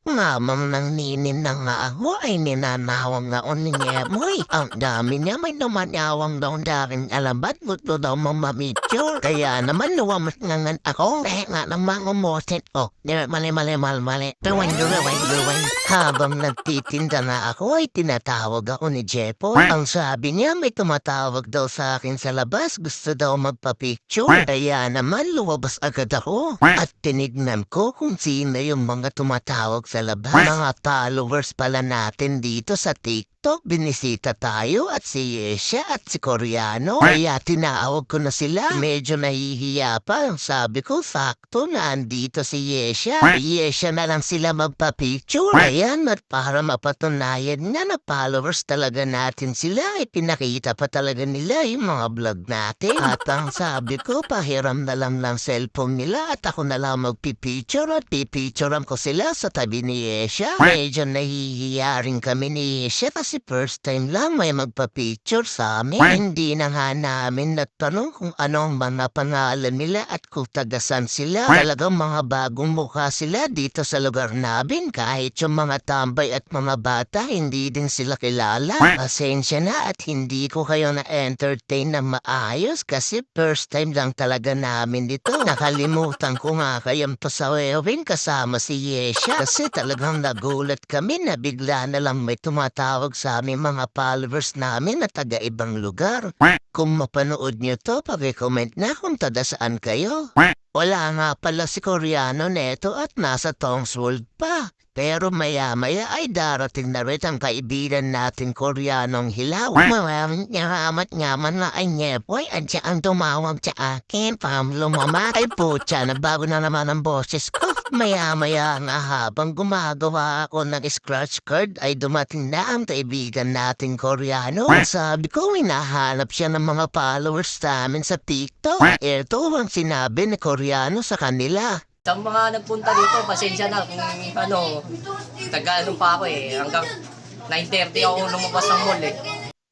Mamang nang ninin na nga ako ay ninanawang nga niya mo'y ang dami niya may namanawang daw daring alabat gusto daw mamamitsure. Kaya naman luwamat nga nga ako nga namang umusit ko. Mali. Habang nagtitinda na ako ay tinatawag ako ni Jepo. Ang sabi niya may tumatawag daw sa akin sa labas gusto daw magpapicture. Kaya naman luwabas agad ako at tinignan ko kung sino yung mga tumatawag sa labas. Mga followers pala natin dito sa TikTok. Binisita tayo at si Yesha at si Koreano. Kaya tinawag ko na sila. Medyo nahihiya pa. Sabi ko, sakto na andito si Yesha. Yesha na lang sila magpa-picture. Ayan, at para mapatunayan nga na followers talaga natin sila, ipinakita pa talaga nila yung mga vlog natin. At ang sabi ko, pahiram na lang ng cellphone nila at ako na lang magpipicture at pipicturean ko sila sa tabi ni Yesha. Medyo nahihiya rin kami ni Yesha kasi first time lang may magpa-picture sa amin. Hindi na nga namin natanong kung anong mga pangalan nila at kung tagasan sila. Talagang mga bagong mukha sila dito sa lugar namin. Kahit yung mga tambay at mga bata, hindi din sila kilala. Pasensya na at hindi ko kayo na-entertain na maayos kasi first time lang talaga namin dito. Nakalimutan ko nga kayong pasawewin kasama si Yesha kasi talagang nagulat kami na bigla na lang may tumatawag sa aming mga followers namin na taga-ibang lugar. Kung mapanood nyo to, pag-comment na kung taga saan kayo. Wala nga pala si Koreano neto at nasa Tom's World pa. Pero maya-maya ay darating na rin ang kaibigan natin Koreanong Hilaw. Maraming naramat nga man na ay nyepoy at siya ang tumawag sa akin. Lumamat ay putya na bago na naman ang boses ko. Maya-maya nga habang gumagawa ako ng scratch card ay dumating na ang kaibigan natin Koreano. Sabi ko hinahanap siya ng mga followers namin sa TikTok. Ito ang sinabi ni Koreano sa kanila. Sa mga nagpunta dito, pasensya na kung taga-anong pa ako hanggang 9:30 ako lumabas ng mall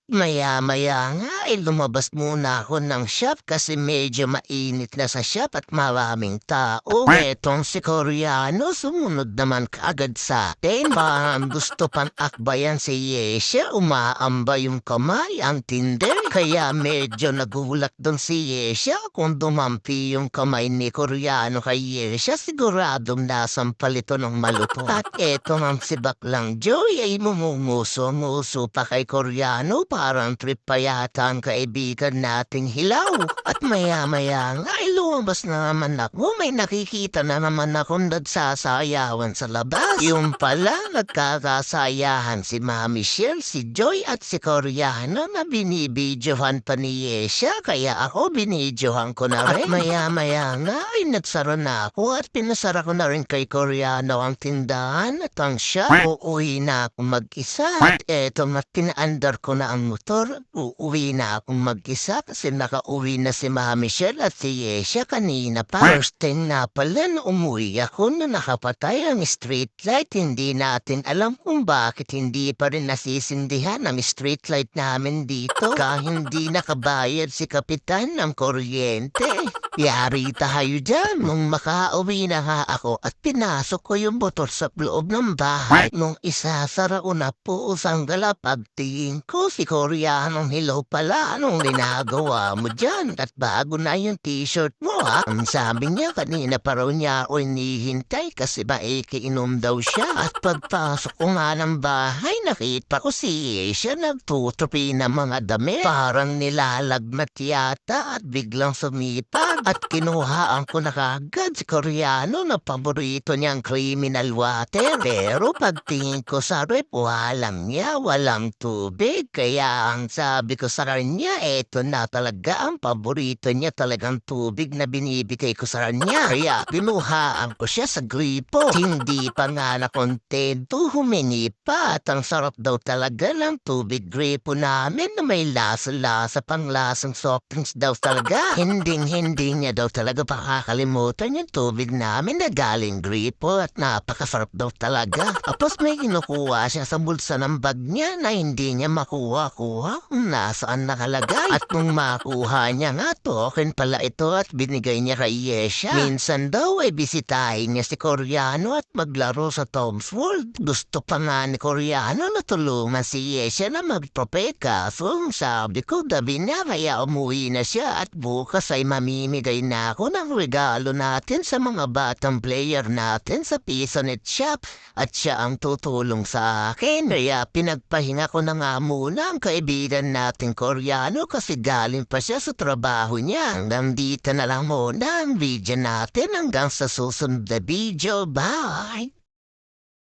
Maya-maya nga ay lumabas muna ako ng shop kasi medyo mainit na sa shop at maraming tao. Etong si Koreano sumunod naman kaagad sa atin. Parang gusto pang akbayan si Yesha, umaamba yung kamay, ang tinder. Kaya medyo nagulat doon si Yesha kung dumampi yung kamay ni Koreano kay Yesha. Siguradong nasampal ito ng malupot. At etong ang si Baklang Joy ay mumunguso-nguso pa kay Koreano. Parang trip pa yata ang kaibigan nating Hilaw. At maya-maya nga ay lumabas na naman ako. May nakikita na naman akong nagsasayawan sa labas. Yung pala nagkakasayahan si Mami Michelle, si Joy at si Koreano na binibidyohan pa ni Yesha. Kaya ako binidyohan ko na rin. At maya-maya nga ay nagsara na ako at pinasara ko na rin kay Koreano ang tindahan at ang siya. Uuwi na ako mag-isa. At eto na pinaandar ko na ang motor, uuwi na akong mag-isa kasi nakauwi na si Mami Michelle at si Yesha kanina pa. First time na pala na umuwi ako na nakapatay ang street light. Hindi natin alam kung bakit hindi pa rin nasisindihan ang street light namin dito. Hindi nakabayad si Kapitan ng kuryente. Yari tayo dyan nung makauwi na nga ako at pinasok ko yung motor sa loob ng bahay. Nung isasara ko na po ang galapagtingin ko si Koreanong Hilaw pala. Anong ginagawa mo dyan? At bago na yung t-shirt mo ha? Ang sabi niya kanina pa raw niya ako inihintay kasi maikiinom daw siya. At pagpasok ko nga ng bahay nakita ko si Asia nagtutupi ng mga damit. Parang nilalagmat yata at biglang sumipag. At kinuhaan ko na kagad si Koreano na paborito niyang criminal water. Pero pagtingin ko sa rep, walang niya, walang tubig. Kaya ang sabi ko sa kanya, eto na talaga ang paborito niya talagang tubig na binibigay ko sa kanya. Kaya binuhaan ko siya sa gripo. Hindi pa nga na kontento, humingi pa. At ang sarap daw talaga ng tubig gripo namin na may lasa-lasa pang lasang soft drinks daw talaga. Hindi niya daw talaga pakakalimutan yung tubig namin na galing gripo at napakasarap daw talaga. Tapos may kinukuha siya sa bulsa ng bag niya na hindi niya makuha-kuha kung nasaan nakalagay. At nung makuha niya nga, token pala ito at binigay niya kay Yesha. Minsan daw ay bisitahin niya si Koreano at maglaro sa Tom's World. Gusto pa nga ni Koreano na tulungan si Yesha na magprope kaso sabi ko dabi niya kaya umuwi na siya at bukas ay mamimigay na ako ng regalo natin sa mga batang player natin sa Pisonet Shop at siya ang tutulong sa akin. Kaya pinagpahinga ko na nga muna ang kaibigan natin Koreano kasi galing pa siya sa trabaho niya. Hanggang dito na lang muna ang video natin hanggang sa susunod na video. Bye!